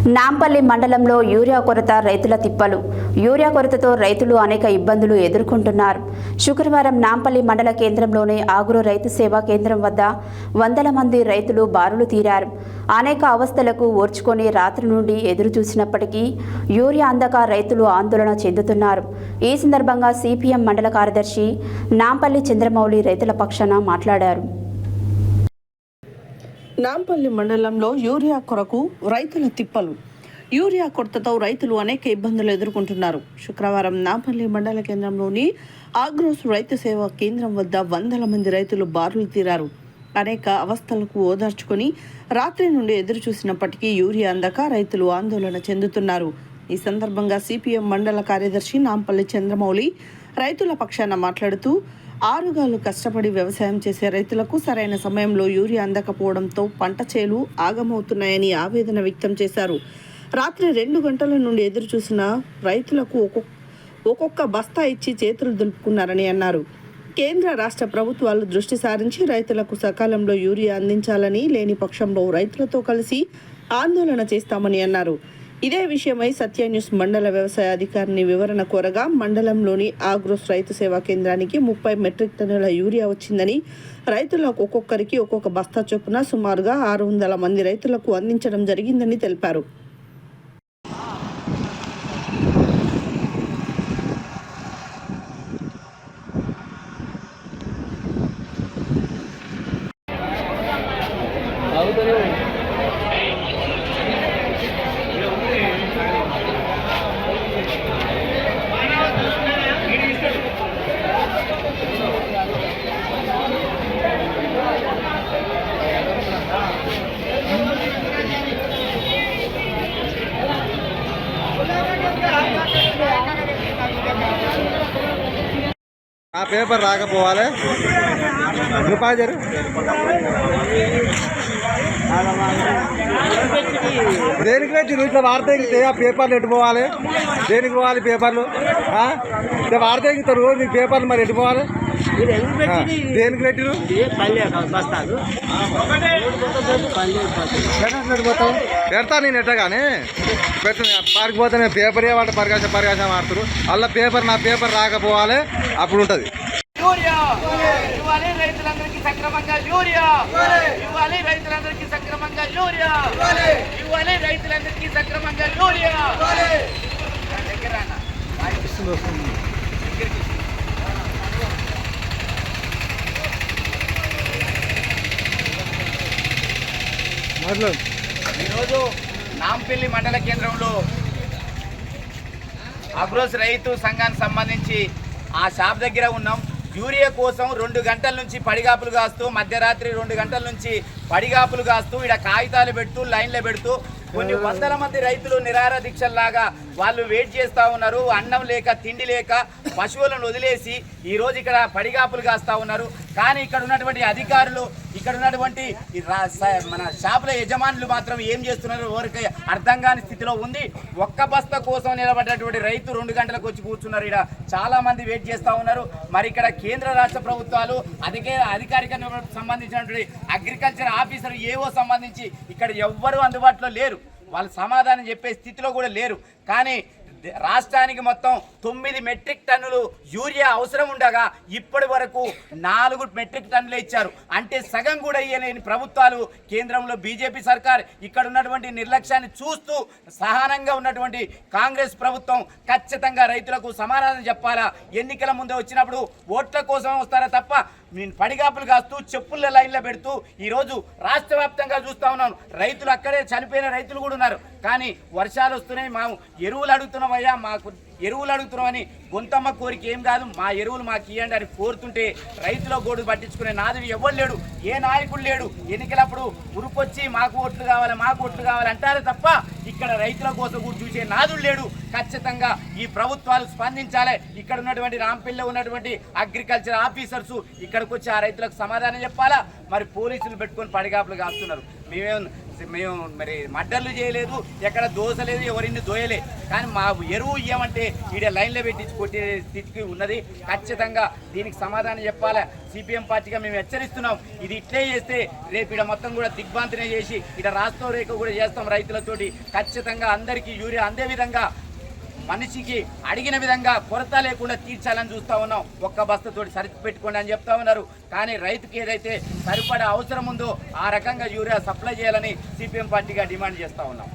నాంపల్లి మండలంలో యూరియా కొరత రైతుల తిప్పలు. యూరియా కొరతతో రైతులు అనేక ఇబ్బందులు ఎదుర్కొంటున్నారు. శుక్రవారం నాంపల్లి మండల కేంద్రంలోని ఆగ్రో రైతు సేవా కేంద్రం వద్ద వందల మంది రైతులు బారులు తీరారు. అనేక అవస్థలకు ఓర్చుకొని రాత్రి నుండి ఎదురు చూసినప్పటికీ యూరియా అందక రైతులు ఆందోళన చెందుతున్నారు. ఈ సందర్భంగా సిపిఎం మండల కార్యదర్శి నాంపల్లి చంద్రమౌళి రైతుల పక్షాన మాట్లాడారు. నాంపల్లి మండలంలో యూరియా కొరకు రైతుల తిప్పలు. యూరియా కొరతతో రైతులు అనేక ఇబ్బందులు ఎదుర్కొంటున్నారు. శుక్రవారం నాంపల్లి మండల కేంద్రంలోని ఆగ్రోస్ రైతు సేవా కేంద్రం వద్ద వందల మంది రైతులు బారులు తీరారు. అనేక అవస్థలకు ఓదార్చుకొని రాత్రి నుండి ఎదురు చూసినప్పటికీ యూరియా అందక రైతులు ఆందోళన చెందుతున్నారు. ఈ సందర్భంగా సిపిఎం మండల కార్యదర్శి నాంపల్లి చంద్రమౌళి రైతుల పక్షాన మాట్లాడుతూ, ఆరుగాలు కష్టపడి వ్యవసాయం చేసే రైతులకు సరైన సమయంలో యూరియా అందకపోవడంతో పంట చేలు ఆగమవుతున్నాయని ఆవేదన వ్యక్తం చేశారు. రాత్రి 2 గంటల నుండి ఎదురు చూసిన రైతులకు ఒక్కొక్క బస్తా ఇచ్చి చేతులు దులుపుకున్నారని అన్నారు. కేంద్ర రాష్ట్ర ప్రభుత్వాలు దృష్టి సారించి రైతులకు సకాలంలో యూరియా అందించాలని, లేని పక్షంలో రైతులతో కలిసి ఆందోళన చేస్తామని అన్నారు. ఇదే విషయమై సత్య న్యూస్ మండల వ్యవసాయ అధికారిని వివరణ కోరగా, మండలంలోని ఆగ్రోస్ రైతు సేవా కేంద్రానికి 30 మెట్రిక్ టన్నుల యూరియా వచ్చిందని, రైతులకు ఒక్కొక్కరికి ఒక్కొక్క బస్తా చొప్పున సుమారుగా 600 మంది రైతులకు అందించడం జరిగిందని తెలిపారు. ఆ పేపర్ రాకపోవాలి. రూపాయలు దేనికి వచ్చి ఇట్లా వార్త ఎక్కితే ఆ పేపర్లు ఎటు పోవాలి? దేనికి పోవాలి పేపర్లు? ఇట్లా వార్త ఎక్కుతారు నీ పేపర్లు, మరి ఎటు పోవాలి? దేనికి పెట్టిరు? పెడతా నేను ఎట్టగానే పెట్టు. పారిపోతే నేను పేపర్ ఏమంటే పరికాశం ఆడుతారు. అలా పేపర్ నా పేపర్ రాకపోవాలి, అప్పుడు ఉంటుంది. యూరియా ఇవ్వాలి రైతులందరికీ సక్రమంగా, యూరియా ఇవ్వాలి రైతులందరికీ సక్రమంగా, యూరియా ఇవ్వాలి రైతులందరికీ సక్రమంగా, యూరియా దగ్గర ఈరోజు నాంపల్లి మండల కేంద్రంలో ఆగ్రోస్ రైతు సంఘానికి సంబంధించి ఆ షాప్ దగ్గర ఉన్నాం. యూరియా కోసం 2 గంటల నుంచి పడిగాపులు కాస్తూ, మధ్యరాత్రి 2 గంటల నుంచి పడిగాపులు కాస్తూ, ఇక్కడ కాగితాలు పెడుతూ, లైన్లో పెడుతూ కొన్ని వందల మంది రైతులు నిరాహార దీక్షల్లాగా వాళ్ళు వెయిట్ చేస్తూ ఉన్నారు. అన్నం లేక, తిండి లేక పశువులను వదిలేసి ఈరోజు ఇక్కడ పడిగాపులు కాస్తూ ఉన్నారు. కానీ ఇక్కడ ఉన్నటువంటి అధికారులు, ఇక్కడ ఉన్నటువంటి మన షాపుల యజమానులు మాత్రం ఏం చేస్తున్నారు ఎవరికి అర్థం కాని స్థితిలో ఉంది. ఒక్క బస్తా కోసం నిలబడ్డటువంటి రైతు 2 గంటలకు వచ్చి కూర్చున్నారు. ఇక్కడ చాలా మంది వెయిట్ చేస్తూ ఉన్నారు. మరి ఇక్కడ కేంద్ర రాష్ట్ర ప్రభుత్వాలు అధికారిక సంబంధించినటువంటి అగ్రికల్చర్ ఆఫీసర్ ఏవో సంబంధించి ఇక్కడ ఎవ్వరూ అందుబాటులో లేరు. వాళ్ళు సమాధానం చెప్పే స్థితిలో కూడా లేరు. కానీ రాష్ట్రానికి మొత్తం 9 మెట్రిక్ టన్నులు యూరియా అవసరం ఉండగా ఇప్పటి వరకు 4 మెట్రిక్ టన్నులు ఇచ్చారు. అంటే సగం కూడా ఇయ్యలేని ప్రభుత్వాలు, కేంద్రంలో బీజేపీ సర్కార్, ఇక్కడ ఉన్నటువంటి నిర్లక్ష్యాన్ని చూస్తూ సహనంగా ఉన్నటువంటి కాంగ్రెస్ ప్రభుత్వం ఖచ్చితంగా రైతులకు సమాధానం చెప్పాలా. ఎన్నికల ముందే వచ్చినప్పుడు ఓట్ల కోసం వస్తారా తప్ప నేను పడిగాపులు కాస్తూ, చెప్పుల లైన్లో పెడుతూ ఈరోజు రాష్ట్ర వ్యాప్తంగా చూస్తూ ఉన్నాను. రైతులు అక్కడే చనిపోయిన రైతులు కూడా ఉన్నారు. కానీ వర్షాలు వస్తున్నాయి, మేము ఎరువులు అడుగుతున్నాం అయ్యా, మాకు ఎరువులు అడుగుతున్నామని గొంతమ్మ కోరిక ఏం కాదు, మా ఎరువులు మాకు ఇవ్వండి అని కోరుతుంటే రైతుల గోడు పట్టించుకునే నాదుడు ఎవరు లేడు, ఏ నాయకుడు లేడు. ఎన్నికలప్పుడు ఉరుకొచ్చి మాకు ఓట్లు కావాలి, మాకు ఓట్లు కావాలి అంటారే తప్ప ఇక్కడ రైతుల కోసం కూడా చూసే నాదుడు లేడు. ఖచ్చితంగా ఈ ప్రభుత్వాలు స్పందించాలి. ఇక్కడ ఉన్నటువంటి రాంపల్లిలో ఉన్నటువంటి అగ్రికల్చర్ ఆఫీసర్స్ ఇక్కడికి వచ్చి ఆ రైతులకు సమాధానం చెప్పాలా. మరి పోలీసులు పెట్టుకొని పడిగాపులు కాస్తున్నారు. మేమేం మేము మరి మడ్డర్లు చేయలేదు, ఎక్కడ దోసలేదు, ఎవరిని దోయలేదు. కానీ మా ఎరువు ఇవ్వమంటే ఈడ లైన్లో పెట్టించి కొట్టే స్థితికి ఉన్నది. ఖచ్చితంగా దీనికి సమాధానం చెప్పాలి. సిపిఎం పార్టీగా మేము హెచ్చరిస్తున్నాం. ఇది ఇట్లే చేస్తే రేపు ఇక్కడ మొత్తం కూడా దిగ్భ్రాంతినే చేసి ఇక్కడ రాస్తా రేఖ కూడా చేస్తాం రైతులతోటి. ఖచ్చితంగా అందరికీ యూరియా అందే విధంగా మనిషికి అడిగిన విధంగా కొరత లేకుండా తీర్చాలని చూస్తూ ఉన్నాం. ఒక్క బస్తతోటి సరి పెట్టుకోండి అని చెప్తా ఉన్నారు. కానీ రైతుకి ఏదైతే సరిపడే అవసరం ఉందో ఆ రకంగా యూరియా సప్లై చేయాలని సిపిఎం పార్టీగా డిమాండ్ చేస్తూ ఉన్నాం.